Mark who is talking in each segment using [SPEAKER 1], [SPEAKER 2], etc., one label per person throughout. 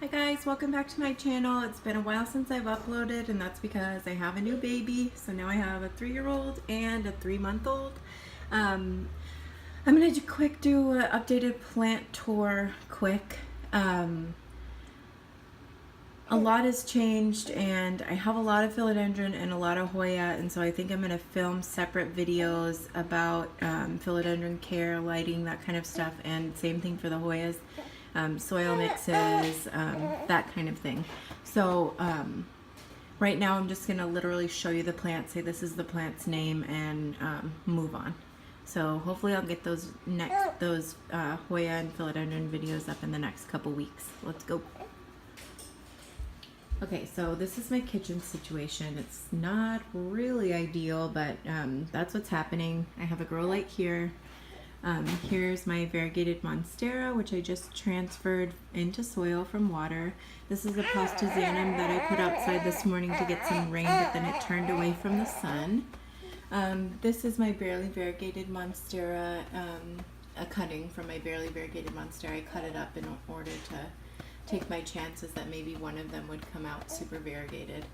[SPEAKER 1] Hi guys, welcome back to my channel. It's been a while since I've uploaded, and that's because I have a new baby. So now I have a 3-year-old and a 3-month-old. I'm gonna do an updated plant tour quick. A lot has changed, and I have a lot of philodendron and a lot of Hoya, and so I think I'm gonna film separate videos about philodendron care, lighting, that kind of stuff, and same thing for the Hoyas. Soil mixes, that kind of thing. So right now I'm just gonna literally show you the plant, say this is the plant's name, and move on. So hopefully I'll get those Hoya and philodendron videos up in the next couple weeks. Let's go. Okay, so this is my kitchen situation. It's not really ideal, but that's what's happening. I have a grow light here. Here's my variegated monstera, which I just transferred into soil from water. This is a pastazanum that I put outside this morning to get some rain, but then it turned away from the sun. This is my barely variegated monstera, a cutting from my barely variegated monstera. I cut it up in order to take my chances that maybe one of them would come out super variegated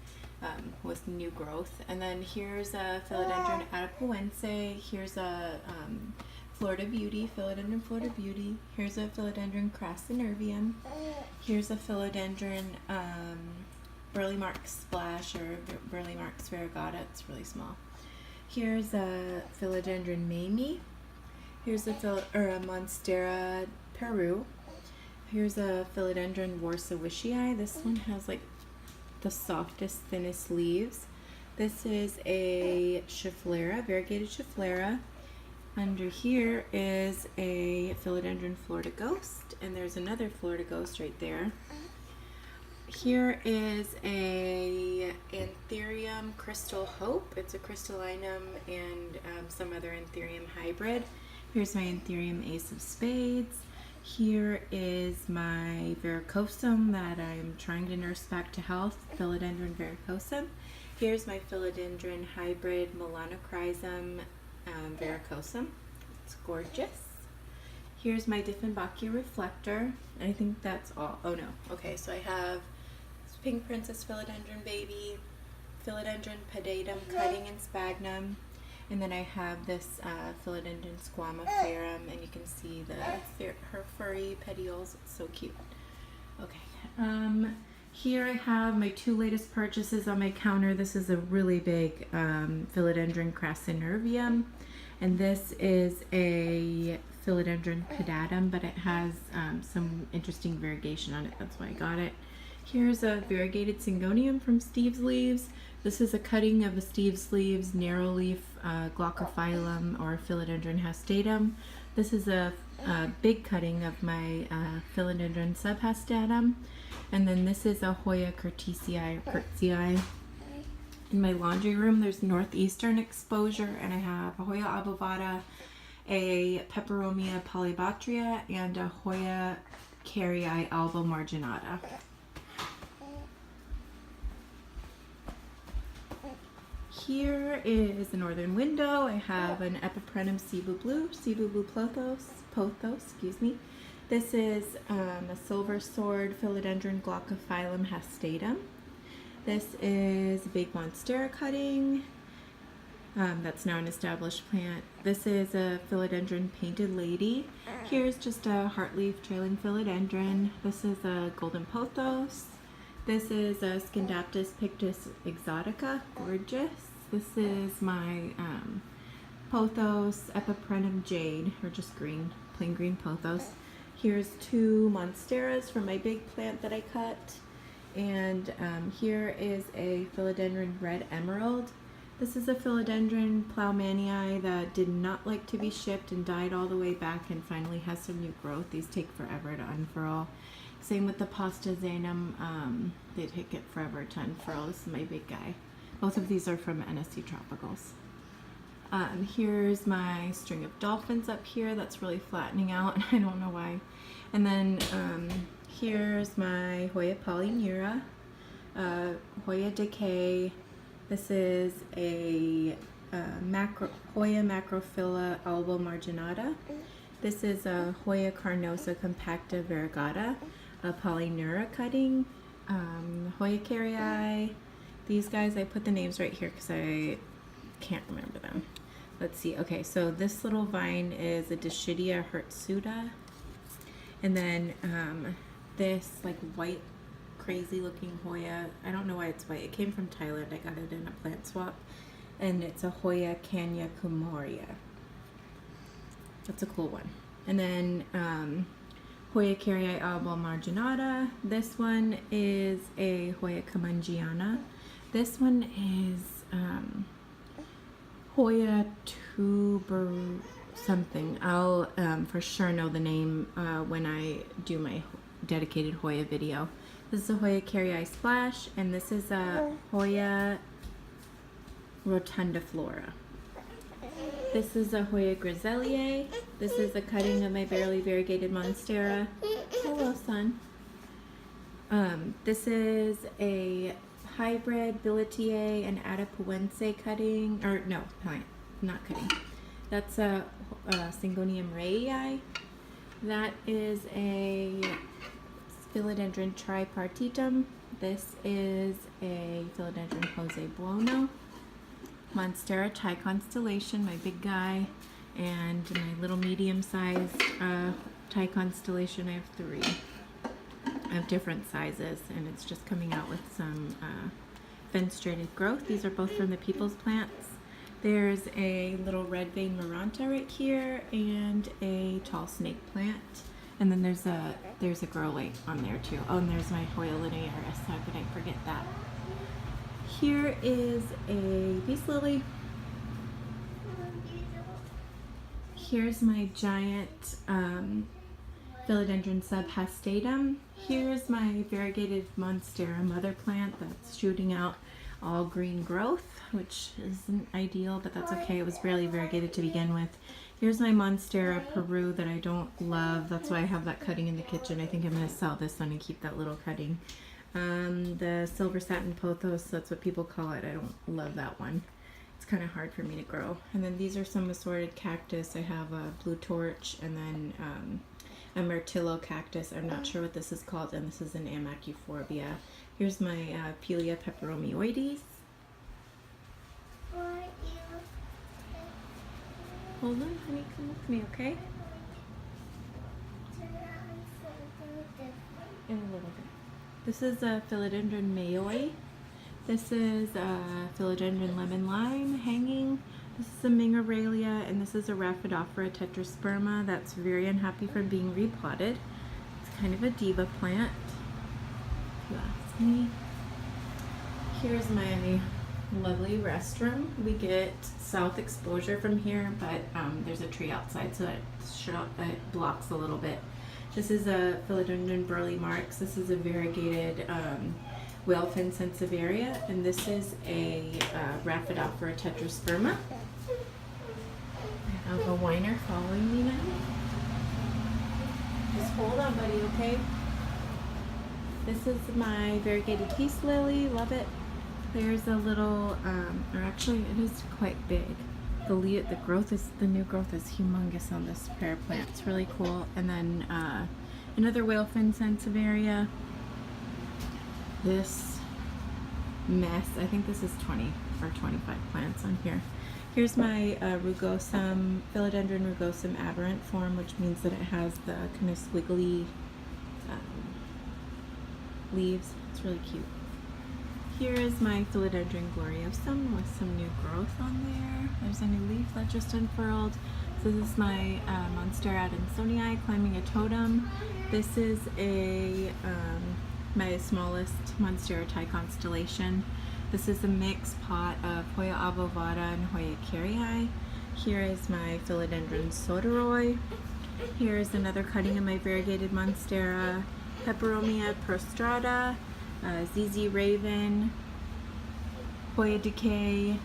[SPEAKER 1] with new growth. And then here's a philodendron adipoense. Here's a Florida Beauty, philodendron Florida Beauty. Here's a philodendron crassynervium. Here's a philodendron Burley Marks Splash, or Burley Marks variegata. It's really small. Here's a philodendron Mamie. Here's a monstera Peru. Here's a philodendron Warsawisii. This one has like the softest, thinnest leaves. This is a Schefflera, variegated Schefflera. Under here is a philodendron Florida Ghost, and there's another Florida Ghost right there. Here is a Anthurium Crystal Hope. It's a crystallinum and some other Anthurium hybrid. Here's my Anthurium Ace of Spades. Here is my varicosum that I'm trying to nurse back to health, philodendron varicosum. Here's my philodendron hybrid Melanochrysum varicosum. It's gorgeous. Here's my Dieffenbachia reflector. I think that's all. Oh no. Okay, so I have Pink Princess philodendron baby, philodendron pedatum cutting and sphagnum, and then I have this philodendron squamiferum, and you can see her furry petioles. It's so cute. Okay. Here I have my 2 latest purchases on my counter. This is a really big philodendron crassynervium, and this is a philodendron pedatum, but it has some interesting variegation on it. That's why I got it. Here's a variegated syngonium from Steve's Leaves. This is a cutting of a Steve's Leaves narrow leaf glaucophyllum, or philodendron hastatum. This is a big cutting of my philodendron subhastatum. And then this is a Hoya curtisii. In my laundry room, there's northeastern exposure, and I have a Hoya obovata, a Peperomia polybatria, and a Hoya carrii alba marginata. Here is the northern window. I have an Epiprenum Cebu Blue pothos, excuse me. This is a silver sword philodendron glaucophyllum hastatum. This is a big monstera cutting. That's now an established plant. This is a philodendron painted lady. Here's just a heartleaf trailing philodendron. This is a golden pothos. This is a Scindaptus pictus exotica, gorgeous. This is my pothos Epiprenum jade, or just green, plain green pothos. Here's 2 monsteras from my big plant that I cut. And here is a philodendron red emerald. This is a philodendron Plougmanii that did not like to be shipped and died all the way back, and finally has some new growth. These take forever to unfurl. Same with the pastazanum. They take it forever to unfurl. This is my big guy. Both of these are from NSC Tropicals. Here's my string of dolphins up here that's really flattening out. I don't know why. And then here's my Hoya polyneura, Hoya decay. This is a Hoya macrophylla alba marginata. This is a Hoya carnosa compacta variegata, a Polynura cutting, Hoya carrii. These guys, I put the names right here because I can't remember them. Let's see. Okay, so this little vine is a Dischidia hirsuta. And then this like white, crazy looking Hoya. I don't know why it's white. It came from Thailand. I got it in a plant swap. And it's a Hoya Kanya Kumoria. That's a cool one. And then Hoya carrii alba marginata. This one is a Hoya Kamangiana. This one is Hoya tuber something. I'll for sure know the name when I do my dedicated Hoya video. This is a Hoya carrii splash, and this is a Hoya rotundiflora. This is a Hoya griselliae. This is a cutting of my barely variegated monstera. Hello, son. This is a hybrid billetier and Atapuense cutting, or no, plant, not cutting. That's a Syngonium raii. That is a Philodendron tripartitum. This is a Philodendron Jose Buono. Monstera Thai Constellation, my big guy, and my little medium-sized Thai Constellation. I have 3. I have different sizes, and it's just coming out with some fenestrated growth. These are both from the People's Plants. There's a little red vein Maranta right here, and a tall snake plant. And then there's a grow light on there too. Oh, and there's my Hoya linearis. How could I forget that? Here is a peace lily. Here's my giant Philodendron subhastatum. Here's my variegated monstera mother plant that's shooting out all green growth, which isn't ideal, but that's okay. It was barely variegated to begin with. Here's my monstera Peru that I don't love. That's why I have that cutting in the kitchen. I think I'm going to sell this one and keep that little cutting. The silver satin pothos, that's what people call it. I don't love that one. It's kind of hard for me to grow. And then these are some assorted cactus. I have a blue torch, and then a myrtillo cactus. I'm not sure what this is called, and this is an Amacuforbia. Here's my Pelea peperomioides. Hold on, honey, come with me, okay? In a little bit. This is a Philodendron mayoi. This is a Philodendron lemon lime hanging. This is a Mingoralia, and this is a Rhaphidophora tetrasperma that's very unhappy from being repotted. It's kind of a diva plant, if you ask me. Here's my lovely restroom. We get south exposure from here, but there's a tree outside, so it blocks a little bit. This is a Philodendron burley marks. This is a variegated whalefin sensivaria, and this is a Rhaphidophora tetrasperma. I have a whiner following me now. Just hold on, buddy, okay? This is my variegated peace lily. Love it. There's a little, or actually it is quite big. The new growth is humongous on this pear plant. It's really cool. And then another whalefin sensivaria. This mess, I think this is 20 or 25 plants on here. Here's my rugosum, Philodendron rugosum aberrant form, which means that it has the kind of squiggly leaves. It's really cute. Here is my Philodendron gloriosum with some new growth on there. There's a new leaf that just unfurled. So this is my Monstera adansonii climbing a totem. This is a my smallest Monstera Thai constellation. This is a mixed pot of Hoya avovada and Hoya carrii. Here is my Philodendron soderoi. Here is another cutting of my variegated Monstera Peperomia prostrata. ZZ Raven, Hoya Decay,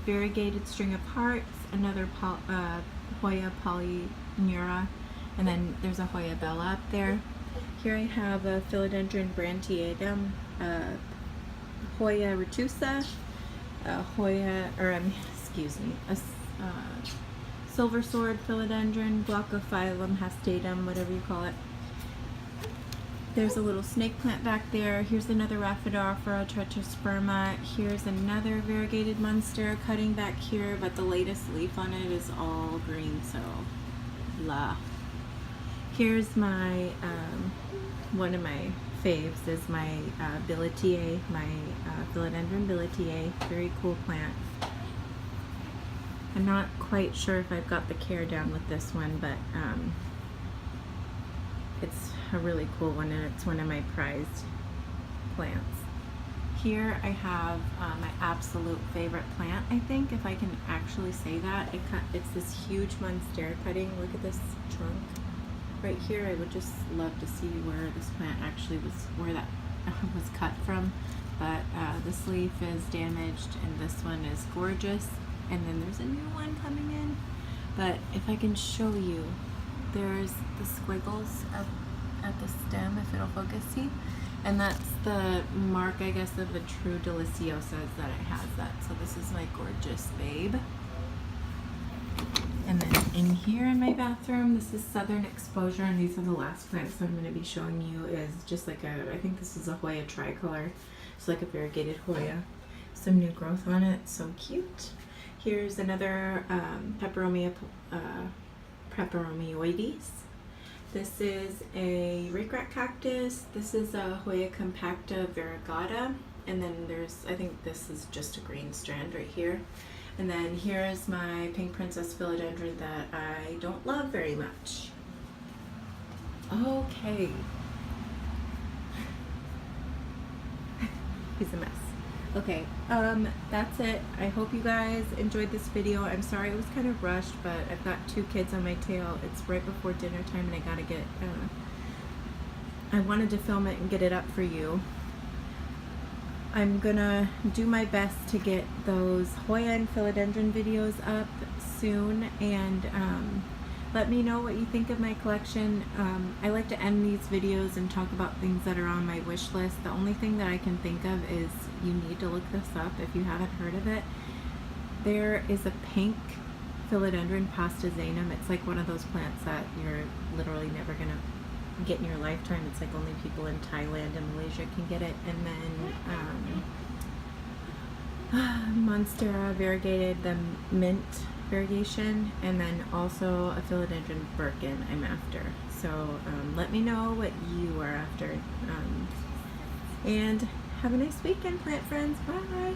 [SPEAKER 1] variegated string of hearts, another Hoya Polynura, and then there's a Hoya Bella up there. Here I have a Philodendron branchiatum, Hoya retusa, silver sword Philodendron, Glaucophyllum hastatum, whatever you call it. There's a little snake plant back there. Here's another Rhaphidophora tetrasperma. Here's another variegated monstera cutting back here, but the latest leaf on it is all green, so la. Here's my, one of my faves is my billetier, my philodendron billetier. Very cool plant. I'm not quite sure if I've got the care down with this one, but it's a really cool one, and it's one of my prized plants. Here I have my absolute favorite plant, I think, if I can actually say that. It's this huge monstera cutting. Look at this trunk right here. I would just love to see where this plant actually was, where that was cut from. But this leaf is damaged, and this one is gorgeous. And then there's a new one coming in. But if I can show you, there's the squiggles at the stem, if it'll focus, see? And that's the mark, I guess, of a true deliciosa, that it has that. So this is my gorgeous babe. And then in here in my bathroom, this is Southern Exposure, and these are the last plants I'm going to be showing you. Is just like I think this is a Hoya tricolor. It's like a variegated Hoya. Some new growth on it, so cute. Here's another peperomioides. This is a rake-rat cactus. This is a Hoya compacta variegata. And then there's, I think this is just a green strand right here. And then here's my pink princess philodendron that I don't love very much. Okay. He's a mess. Okay, that's it. I hope you guys enjoyed this video. I'm sorry it was kind of rushed, but I've got 2 kids on my tail. It's right before dinner time, and I gotta get, I wanted to film it and get it up for you. I'm gonna do my best to get those Hoya and philodendron videos up soon, and let me know what you think of my collection. I like to end these videos and talk about things that are on my wish list. The only thing that I can think of is you need to look this up if you haven't heard of it. There is a pink philodendron pastazanum. It's like one of those plants that you're literally never gonna get in your lifetime. It's like only people in Thailand and Malaysia can get it. And then monstera variegated, the mint variegation, and then also a philodendron Birkin I'm after. So let me know what you are after, and have a nice weekend, plant friends. Bye.